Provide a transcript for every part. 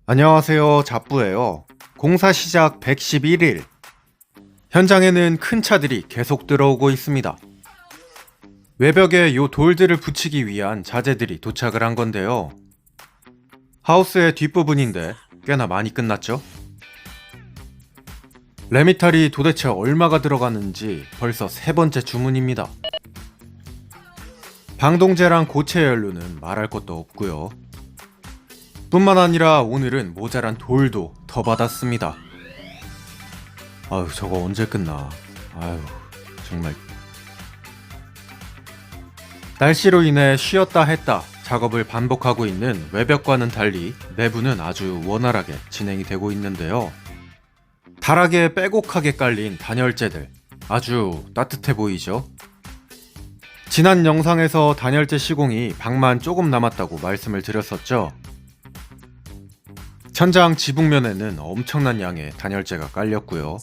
안녕하세요. 잡부예요. 공사 시작 111일. 현장에는 큰 차들이 계속 들어오고 있습니다. 외벽에 요 돌들을 붙이기 위한 자재들이 도착을 한 건데요. 하우스의 뒷부분인데 꽤나 많이 끝났죠? 레미탈이 도대체 얼마가 들어가는지 벌써 세 번째 주문입니다. 방동제랑 고체 연료는 말할 것도 없고요. 뿐만 아니라 오늘은 모자란 돌도 더 받았습니다. 아유, 저거 언제 끝나. 아유, 정말. 날씨로 인해 쉬었다 했다 작업을 반복하고 있는 외벽과는 달리 내부는 아주 원활하게 진행이 되고 있는데요. 다락에 빼곡하게 깔린 단열재들, 아주 따뜻해 보이죠? 지난 영상에서 단열재 시공이 방만 조금 남았다고 말씀을 드렸었죠. 천장 지붕면에는 엄청난 양의 단열재가 깔렸고요.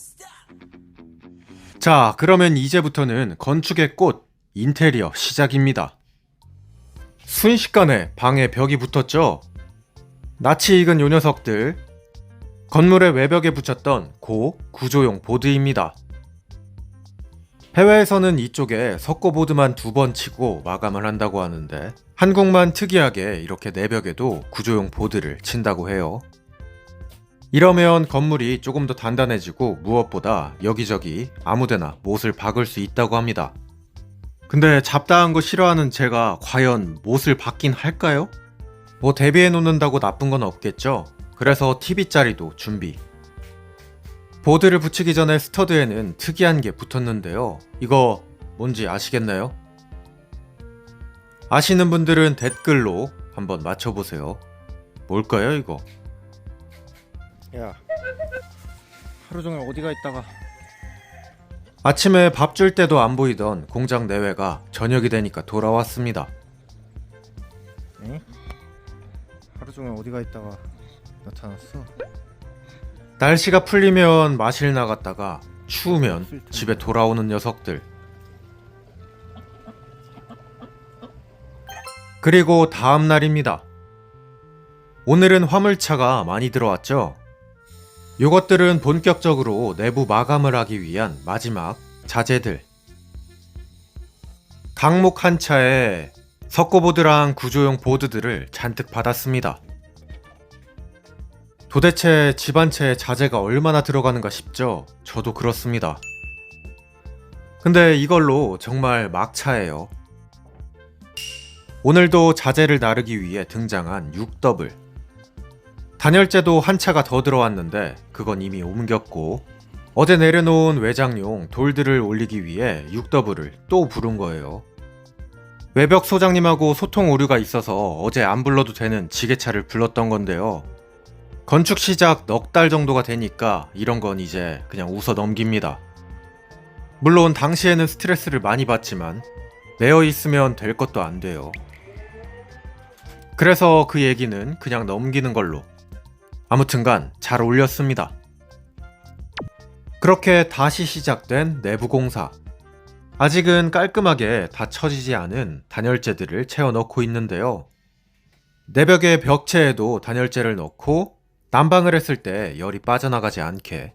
자, 그러면 이제부터는 건축의 꽃, 인테리어 시작입니다. 순식간에 방에 벽이 붙었죠? 낯이 익은 요 녀석들, 건물의 외벽에 붙였던 구조용 보드입니다. 해외에서는 이쪽에 석고보드만 2번 치고 마감을 한다고 하는데 한국만 특이하게 이렇게 내벽에도 구조용 보드를 친다고 해요. 이러면 건물이 조금 더 단단해지고 무엇보다 여기저기 아무데나 못을 박을 수 있다고 합니다. 근데 잡다한 거 싫어하는 제가 과연 못을 박긴 할까요? 뭐 대비해 놓는다고 나쁜 건 없겠죠? 그래서 TV짜리도 준비. 보드를 붙이기 전에 스터드에는 특이한 게 붙었는데요. 이거 뭔지 아시겠나요? 아시는 분들은 댓글로 한번 맞춰보세요. 뭘까요, 이거? 야, 하루 종일 어디가 있다가 아침에 밥 줄 때도 안 보이던 공장 내외가 저녁이 되니까 돌아왔습니다. 응? 하루 종일 어디가 있다가 나타났어? 날씨가 풀리면 마실 나갔다가 추우면 집에 돌아오는 녀석들. 그리고 다음 날입니다. 오늘은 화물차가 많이 들어왔죠? 요것들은 본격적으로 내부 마감을 하기 위한 마지막 자재들. 강목 한 차에 석고보드랑 구조용 보드들을 잔뜩 받았습니다. 도대체 집 한 채에 자재가 얼마나 들어가는가 싶죠? 저도 그렇습니다. 근데 이걸로 정말 막차예요. 오늘도 자재를 나르기 위해 등장한 6더블. 단열재도 한 차가 더 들어왔는데 그건 이미 옮겼고, 어제 내려놓은 외장용 돌들을 올리기 위해 6더블을 또 부른 거예요. 외벽 소장님하고 소통 오류가 있어서 어제 안 불러도 되는 지게차를 불렀던 건데요. 건축 시작 넉 달 정도가 되니까 이런 건 이제 그냥 웃어 넘깁니다. 물론 당시에는 스트레스를 많이 받지만 매여 있으면 될 것도 안 돼요. 그래서 그 얘기는 그냥 넘기는 걸로. 아무튼간 잘 올렸습니다. 그렇게 다시 시작된 내부 공사. 아직은 깔끔하게 다 쳐지지 않은 단열재들을 채워 넣고 있는데요. 내벽의 벽체에도 단열재를 넣고 난방을 했을 때 열이 빠져나가지 않게.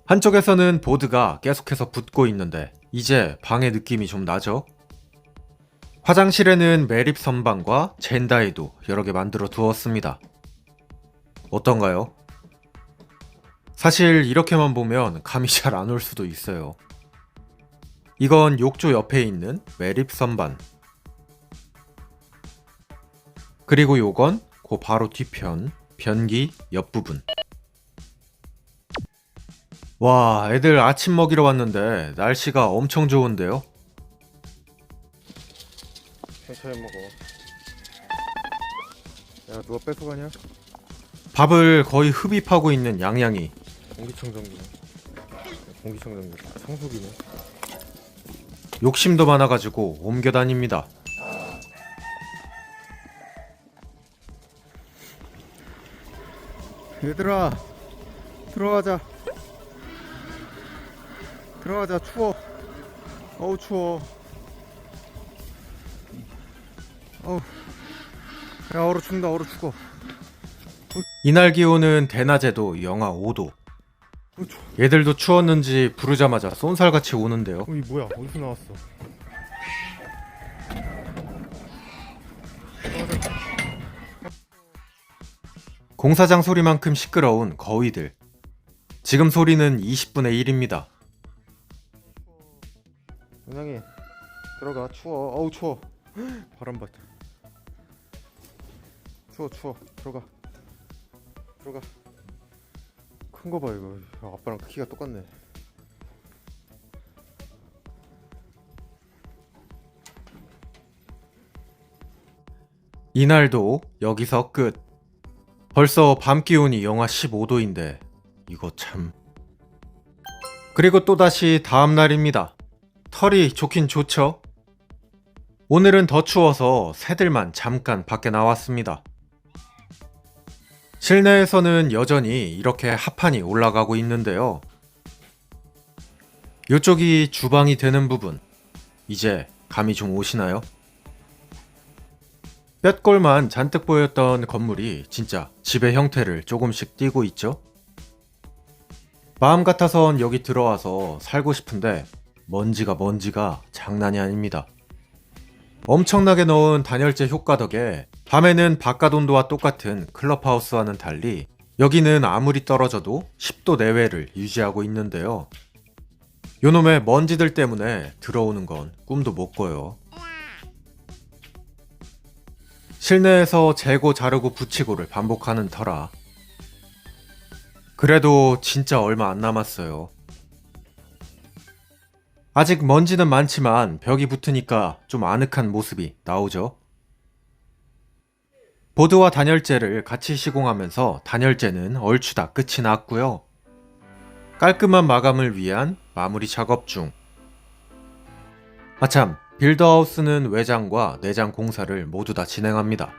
한쪽에서는 보드가 계속해서 붙고 있는데 이제 방의 느낌이 좀 나죠? 화장실에는 매립 선반과 젠다이도 여러 개 만들어 두었습니다. 어떤가요? 사실 이렇게만 보면 감이 잘 안 올 수도 있어요. 이건 욕조 옆에 있는 매립 선반. 그리고 요건 그 바로 뒤편 변기 옆부분. 와, 애들 아침 먹이러 왔는데 날씨가 엄청 좋은데요? 천천히 먹어. 야, 누가 뺏어가냐? 밥을 거의 흡입하고 있는 양양이. 공기청정기네. 공기청정기 청소기네. 욕심도 많아가지고 옮겨 다닙니다. 얘들아, 들어가자. 들어가자. 추워. 어우 추워. 어우, 야 얼어 죽는다. 얼어 죽어. 이날 기온은 대낮에도 영하 5도. 얘들도 추웠는지 부르자마자 쏜살같이 오는데요. 이 뭐야? 어디서 나왔어? 공사장 소리만큼 시끄러운 거위들. 지금 소리는 20분의 1입니다. 은영이 들어가. 추워. 어우 추워. 바람 봐. 추워. 들어가. 큰 거 봐 이거. 아빠랑 키가 똑같네. 이날도 여기서 끝. 벌써 밤 기온이 영하 15도인데 이거 참. 그리고 또다시 다음 날입니다. 털이 좋긴 좋죠? 오늘은 더 추워서 새들만 잠깐 밖에 나왔습니다. 실내에서는 여전히 이렇게 합판이 올라가고 있는데요. 이쪽이 주방이 되는 부분. 이제 감이 좀 오시나요? 뼛골만 잔뜩 보였던 건물이 진짜 집의 형태를 조금씩 띠고 있죠? 마음 같아선 여기 들어와서 살고 싶은데 먼지가 장난이 아닙니다. 엄청나게 넣은 단열재 효과 덕에 밤에는 바깥 온도와 똑같은 클럽하우스와는 달리 여기는 아무리 떨어져도 10도 내외를 유지하고 있는데요. 요놈의 먼지들 때문에 들어오는 건 꿈도 못 꿔요. 실내에서 재고 자르고 붙이고를 반복하는 터라. 그래도 진짜 얼마 안 남았어요. 아직 먼지는 많지만 벽이 붙으니까 좀 아늑한 모습이 나오죠. 보드와 단열재를 같이 시공하면서 단열재는 얼추 다 끝이 났고요. 깔끔한 마감을 위한 마무리 작업 중. 아참, 빌더하우스는 외장과 내장 공사를 모두 다 진행합니다.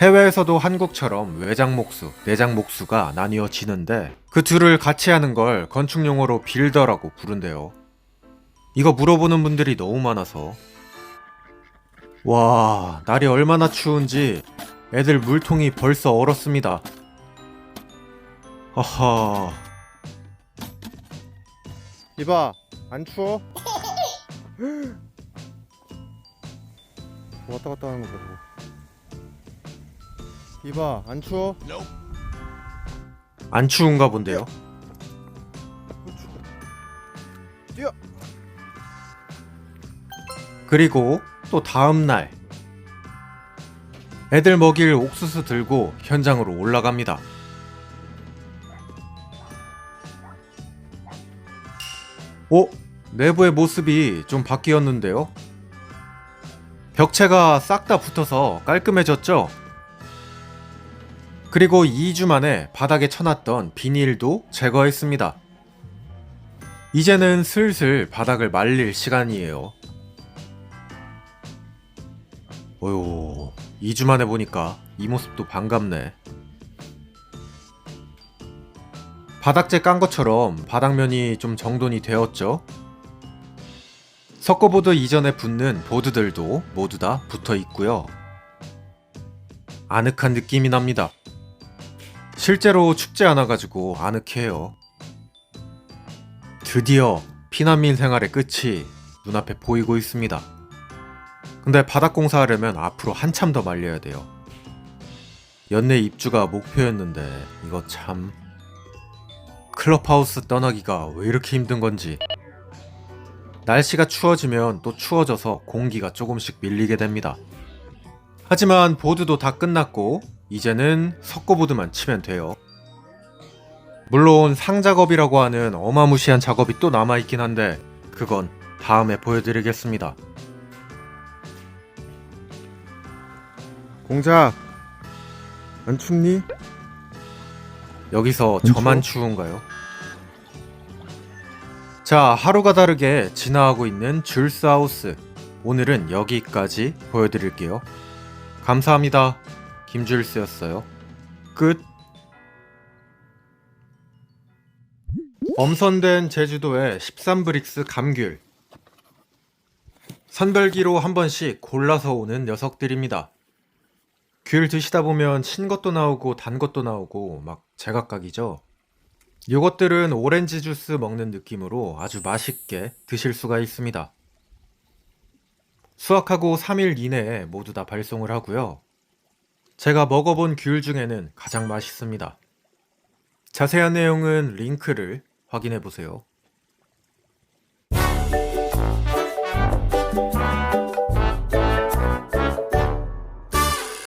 해외에서도 한국처럼 외장 목수, 내장 목수가 나뉘어지는데 그 둘을 같이 하는 걸 건축용어로 빌더라고 부른대요. 이거 물어보는 분들이 너무 많아서. 와, 날이 얼마나 추운지 애들 물통이 벌써 얼었습니다. 아하. 이봐, 안 추워? 왔다 갔다 하는 거 보고. 이봐, 안 추워? 안 추운가 본데요. 뛰어! 그리고 또 다음 날 애들 먹일 옥수수 들고 현장으로 올라갑니다. 오? 내부의 모습이 좀 바뀌었는데요. 벽체가 싹 다 붙어서 깔끔해졌죠? 그리고 2주 만에 바닥에 쳐놨던 비닐도 제거했습니다. 이제는 슬슬 바닥을 말릴 시간이에요. 어휴, 2주 만에 보니까 이 모습도 반갑네. 바닥재 깐 것처럼 바닥면이 좀 정돈이 되었죠? 석고보드 이전에 붙는 보드들도 모두 다 붙어 있고요. 아늑한 느낌이 납니다. 실제로 춥지 않아가지고 아늑해요. 드디어 피난민 생활의 끝이 눈앞에 보이고 있습니다. 근데 바닥 공사하려면 앞으로 한참 더 말려야 돼요. 연내 입주가 목표였는데 이거 참... 클럽하우스 떠나기가 왜 이렇게 힘든 건지. 날씨가 추워지면 또 추워져서 공기가 조금씩 밀리게 됩니다. 하지만 보드도 다 끝났고 이제는 석고보드만 치면 돼요. 물론 상작업이라고 하는 어마무시한 작업이 또 남아있긴 한데 그건 다음에 보여드리겠습니다. 공작, 안 춥니? 여기서 저만 추운가요? 자, 하루가 다르게 진화하고 있는 줄스하우스. 오늘은 여기까지 보여드릴게요. 감사합니다. 김줄스였어요. 끝. 엄선된 제주도의 13브릭스 감귤. 선별기로 한 번씩 골라서 오는 녀석들입니다. 귤 드시다 보면 신 것도 나오고 단 것도 나오고 막 제각각이죠. 요것들은 오렌지 주스 먹는 느낌으로 아주 맛있게 드실 수가 있습니다. 수확하고 3일 이내에 모두 다 발송을 하고요. 제가 먹어본 귤 중에는 가장 맛있습니다. 자세한 내용은 링크를 확인해 보세요.